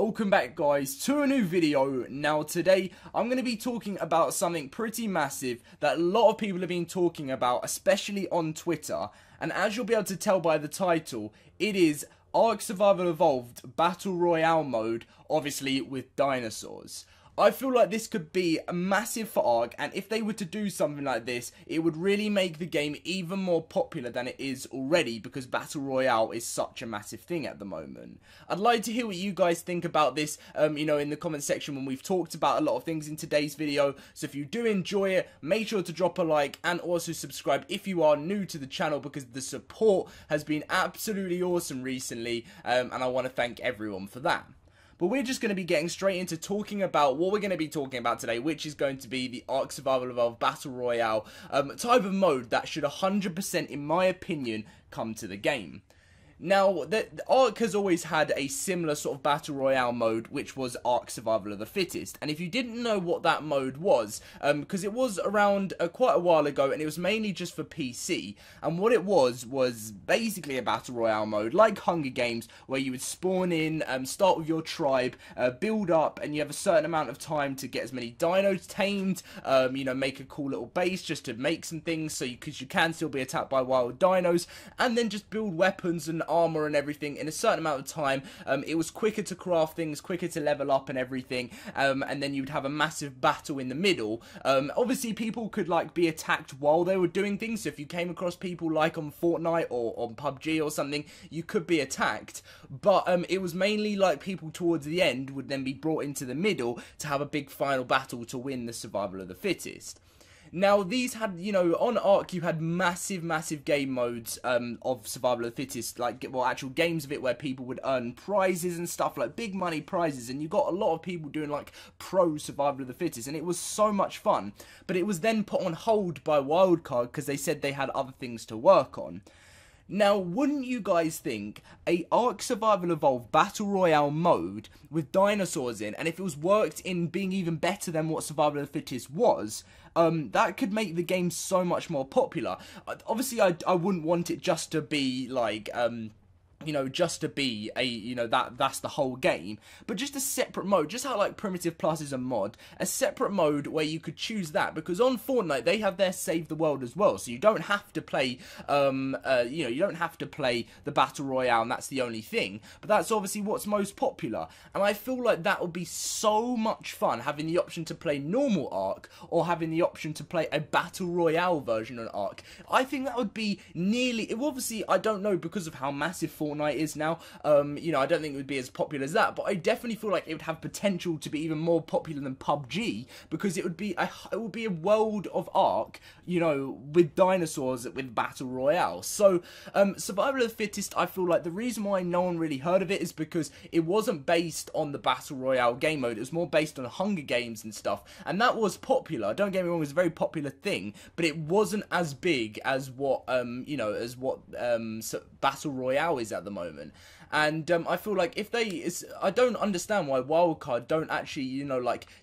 welcome back guys to a new video. Now today I'm going to be talking about something pretty massive that a lot of people have been talking about, especially on Twitter, and as you'll be able to tell by the title, it is Ark Survival Evolved Battle Royale mode, obviously with dinosaurs. I feel like this could be massive for Ark, and if they were to do something like this, it would really make the game even more popular than it is already, because Battle Royale is such a massive thing at the moment. I'd like to hear what you guys think about this, in the comment section when we've talked about a lot of things in today's video. So if you do enjoy it, make sure to drop a like and also subscribe if you are new to the channel, because the support has been absolutely awesome recently, and I want to thank everyone for that. But we're just going to be getting straight into talking about what we're going to be talking about today, which is going to be the Ark Survival Evolved Battle Royale type of mode that should 100%, in my opinion, come to the game. Now, the Ark has always had a similar sort of Battle Royale mode, which was Ark Survival of the Fittest. And if you didn't know what that mode was, because it was around quite a while ago, and it was mainly just for PC, and what it was basically a Battle Royale mode, like Hunger Games, where you would spawn in, start with your tribe, build up, and you have a certain amount of time to get as many dinos tamed, make a cool little base just to make some things, so because you can still be attacked by wild dinos, and then just build weapons and armor and everything in a certain amount of time. It was quicker to craft things, quicker to level up and everything, and then you'd have a massive battle in the middle. Obviously people could like be attacked while they were doing things, so if you came across people like on Fortnite or on PUBG or something, you could be attacked, but it was mainly like people towards the end would then be brought into the middle to have a big final battle to win the survival of the fittest. Now, these had, on Ark, you had massive game modes of Survival of the Fittest, like, well, actual games of it where people would earn prizes and stuff, like big money prizes, and you got a lot of people doing, like, pro Survival of the Fittest, and it was so much fun, but it was then put on hold by Wildcard because they said they had other things to work on. Now, wouldn't you guys think a Ark Survival Evolved Battle Royale mode with dinosaurs in, and if it was worked in being even better than what Survival of the Fittest was, that could make the game so much more popular? Obviously, I wouldn't want it just to be like, just to be a, that's the whole game, but just a separate mode, just how like Primitive Plus is a mod, a separate mode where you could choose that, because on Fortnite they have their Save the World as well, so you don't have to play, you don't have to play the Battle Royale and that's the only thing, but that's obviously what's most popular, and I feel like that would be so much fun, having the option to play normal Ark, or having the option to play a Battle Royale version on Ark. I think that would be nearly, obviously I don't know because of how massive Fortnite is now, I don't think it would be as popular as that, but I definitely feel like it would have potential to be even more popular than PUBG, because it would be a world of Ark, with dinosaurs with Battle Royale. So Survival of the Fittest, I feel like the reason why no one really heard of it is because it wasn't based on the Battle Royale game mode, it was more based on Hunger Games and stuff, and that was popular, don't get me wrong, it was a very popular thing, but it wasn't as big as what Battle Royale is at the moment. And I feel like if I don't understand why Wildcard don't actually,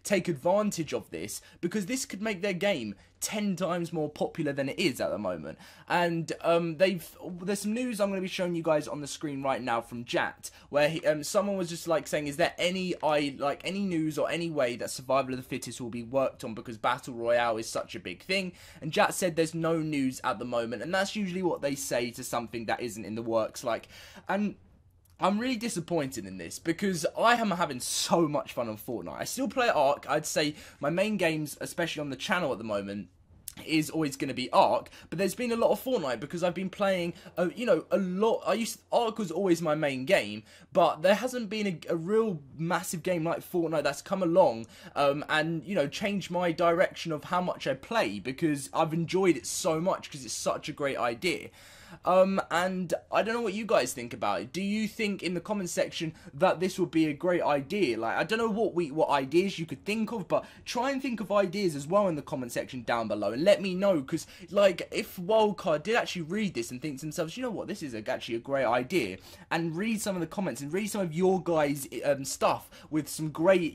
take advantage of this, because this could make their game 10 times more popular than it is at the moment. And there's some news I'm going to be showing you guys on the screen right now from Jat, where someone was just like saying, is there any news or any way that Survival of the Fittest will be worked on, because Battle Royale is such a big thing? And Jat said there's no news at the moment, and that's usually what they say to something that isn't in the works, and I'm really disappointed in this, because I am having so much fun on Fortnite. I still play Ark. I'd say my main games, especially on the channel at the moment, is always going to be Ark, but there's been a lot of Fortnite because I've been playing, a lot. Ark was always my main game, but there hasn't been a real massive game like Fortnite that's come along, and, changed my direction of how much I play, because I've enjoyed it so much, because it's such a great idea. And I don't know what you guys think about it. Do you think in the comment section that this would be a great idea? Like, I don't know what ideas you could think of, but try and think of ideas as well in the comment section down below, and let me know, because, like, if Wildcard did actually read this and think to themselves, you know what, this is actually a great idea, and read some of the comments and read some of your guys' stuff with some great,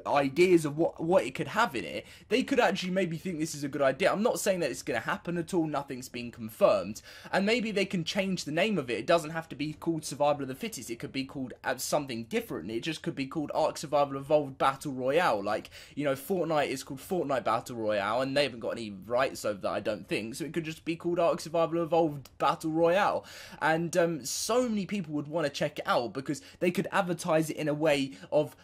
ideas of what it could have in it, they could actually maybe think this is a good idea. I'm not saying that it's going to happen at all, nothing's been confirmed, and maybe maybe they can change the name of it. It doesn't have to be called Survival of the Fittest. It could be called something different. It just could be called Ark Survival Evolved Battle Royale. Like, you know, Fortnite is called Fortnite Battle Royale, and they haven't got any rights over that, I don't think. So it could just be called Ark Survival Evolved Battle Royale. And so many people would want to check it out because they could advertise it in a way of,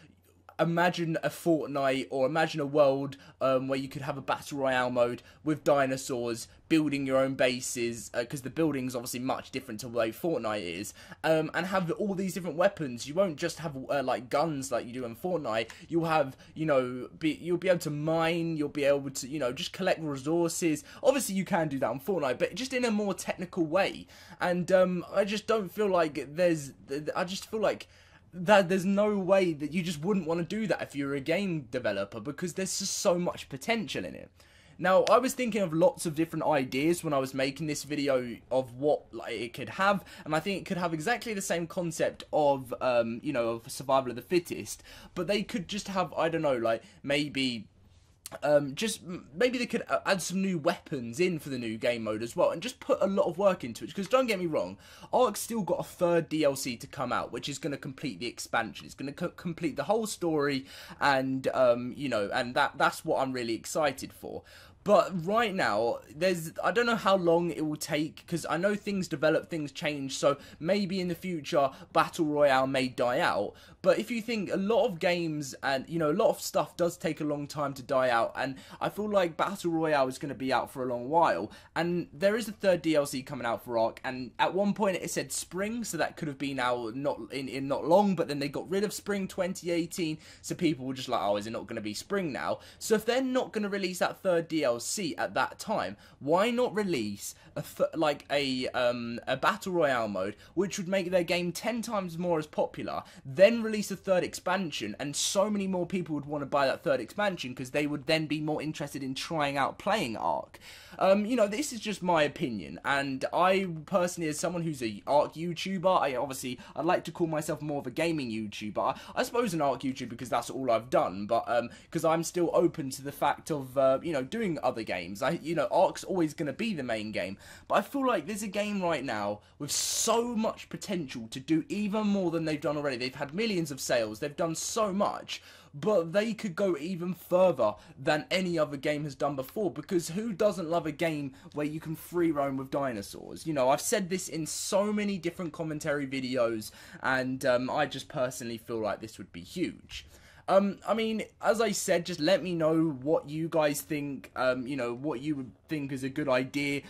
imagine a Fortnite, or imagine a world where you could have a battle royale mode with dinosaurs, building your own bases, because the building's obviously much different to the way Fortnite is, and have all these different weapons. You won't just have like guns like you do in Fortnite. You'll have, you know, you'll be able to mine, you'll be able to, you know, just collect resources. Obviously you can do that on Fortnite, but just in a more technical way. And I just don't feel like I just feel like that there's no way that you just wouldn't want to do that if you're a game developer, because there's just so much potential in it. Now, I was thinking of lots of different ideas when I was making this video of what like it could have, and I think it could have exactly the same concept of, you know, of Survival of the Fittest, but they could just have, I don't know, like maybe maybe they could add some new weapons in for the new game mode as well, and just put a lot of work into it. Because don't get me wrong, Ark's still got a third DLC to come out, which is going to complete the expansion. It's going to complete the whole story, and you know, and that's what I'm really excited for. But right now, I don't know how long it will take, because I know things develop, things change, so maybe in the future, Battle Royale may die out. But if you think, a lot of games and, you know, a lot of stuff does take a long time to die out, and I feel like Battle Royale is going to be out for a long while. And there is a third DLC coming out for Ark, and at one point it said spring, so that could have been out not long, but then they got rid of spring 2018, so people were just like, oh, is it not going to be spring now? So if they're not going to release that third DLC at that time, why not release a battle royale mode which would make their game 10 times more as popular, then release a third expansion, and so many more people would want to buy that third expansion because they would then be more interested in trying out playing Ark. You know, this is just my opinion, and I personally, as someone who's a Ark YouTuber, I'd like to call myself more of a gaming YouTuber. I suppose an Ark YouTuber because that's all I've done, but because I'm still open to the fact of you know, doing other games. You know, Ark's always going to be the main game, but I feel like there's a game right now with so much potential to do even more than they've done already. They've had millions of sales, they've done so much, but they could go even further than any other game has done before, because who doesn't love a game where you can free roam with dinosaurs? You know, I've said this in so many different commentary videos, and I just personally feel like this would be huge. I mean, as I said, just let me know what you guys think, you know, what you would think is a good idea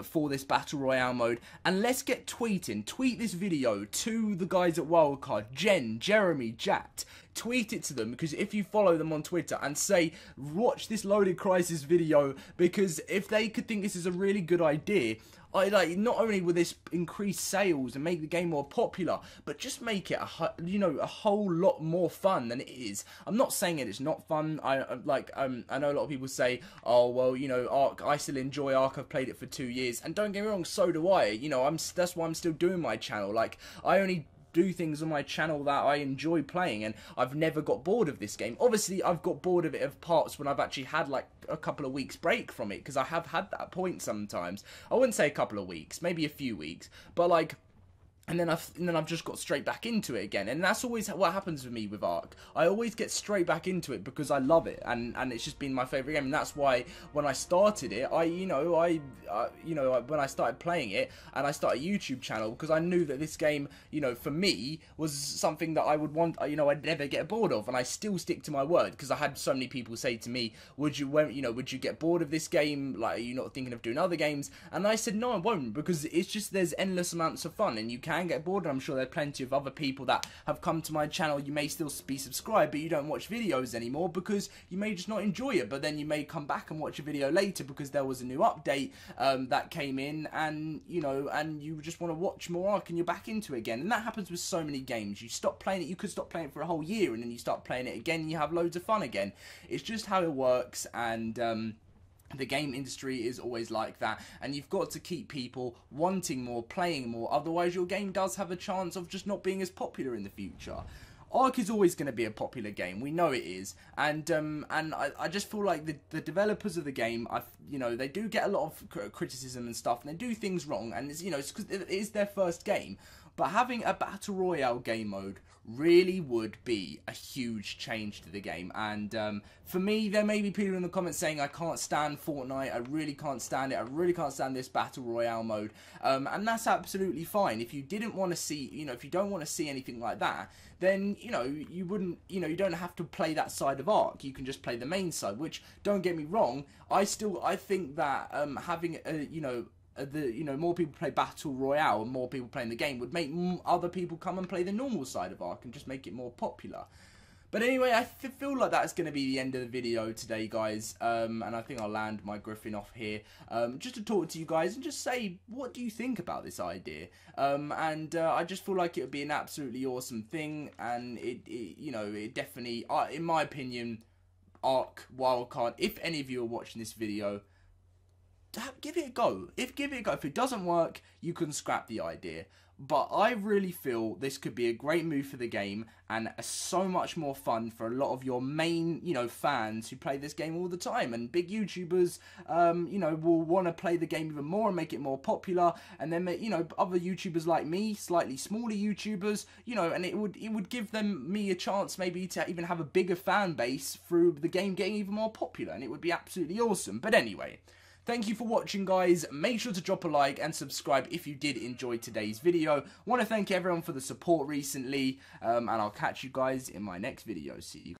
for this Battle Royale mode. And let's get tweeting. Tweet this video to the guys at Wildcard, Jen, Jeremy, Jack. Tweet it to them, because if you follow them on Twitter and say, watch this Loaded Crisis video, because if they could think this is a really good idea, not only will this increase sales and make the game more popular, but just make it a whole lot more fun than it is. I'm not saying it's not fun. I know a lot of people say, oh well, you know, Ark, I still enjoy Ark, I've played it for 2 years, and don't get me wrong, so do I. You know, that's why I'm still doing my channel. Like, I only do things on my channel that I enjoy playing, and I've never got bored of this game. Obviously, I've got bored of it of parts when I've actually had like a couple of weeks break from it, because I have had that point sometimes. I wouldn't say a couple of weeks, maybe a few weeks, but like, and then I've just got straight back into it again, and that's always what happens with me with Ark. I always get straight back into it because I love it, and it's just been my favorite game, and that's why when I started it, when I started playing it, and I started a YouTube channel, because I knew that this game, you know, for me was something that I would want, you know, I'd never get bored of, and I still stick to my word, because I had so many people say to me, would you get bored of this game? Like, are you not thinking of doing other games? And I said, no, I won't, because it's just, there's endless amounts of fun, and you can get bored, and I'm sure there are plenty of other people that have come to my channel. You may still be subscribed, but you don't watch videos anymore because you may just not enjoy it, but then you may come back and watch a video later because there was a new update that came in, and you know, and you just want to watch more Ark, and you're back into it again. And that happens with so many games. You stop playing it, you could stop playing it for a whole year, and then you start playing it again, and you have loads of fun again. It's just how it works, and the game industry is always like that, and you've got to keep people wanting more, playing more, otherwise your game does have a chance of just not being as popular in the future. Ark is always going to be a popular game. We know it is, and I just feel like the developers of the game, they do get a lot of criticism and stuff, and they do things wrong, and it's because it is their first game. But having a Battle Royale game mode really would be a huge change to the game. And for me, there may be people in the comments saying, I can't stand Fortnite, I really can't stand it, I really can't stand this Battle Royale mode. And that's absolutely fine. If you didn't want to see, if you don't want to see anything like that, then, you wouldn't, you don't have to play that side of Ark. You can just play the main side, which, don't get me wrong, I think that having, more people play Battle Royale and more people playing the game would make other people come and play the normal side of Ark and just make it more popular. But anyway, I feel like that's going to be the end of the video today, guys. And I think I'll land my griffin off here just to talk to you guys and just say, what do you think about this idea? I just feel like it would be an absolutely awesome thing. And it definitely, in my opinion, Ark Wildcard, if any of you are watching this video, give it a go. If it doesn't work, you can scrap the idea. But I really feel this could be a great move for the game and so much more fun for a lot of your main, fans who play this game all the time. And big YouTubers, will want to play the game even more and make it more popular. And then, other YouTubers like me, slightly smaller YouTubers, and it would give me a chance maybe to even have a bigger fan base through the game getting even more popular. And it would be absolutely awesome. But anyway, thank you for watching, guys. Make sure to drop a like and subscribe if you did enjoy today's video. Want to thank everyone for the support recently, and I'll catch you guys in my next video. See you.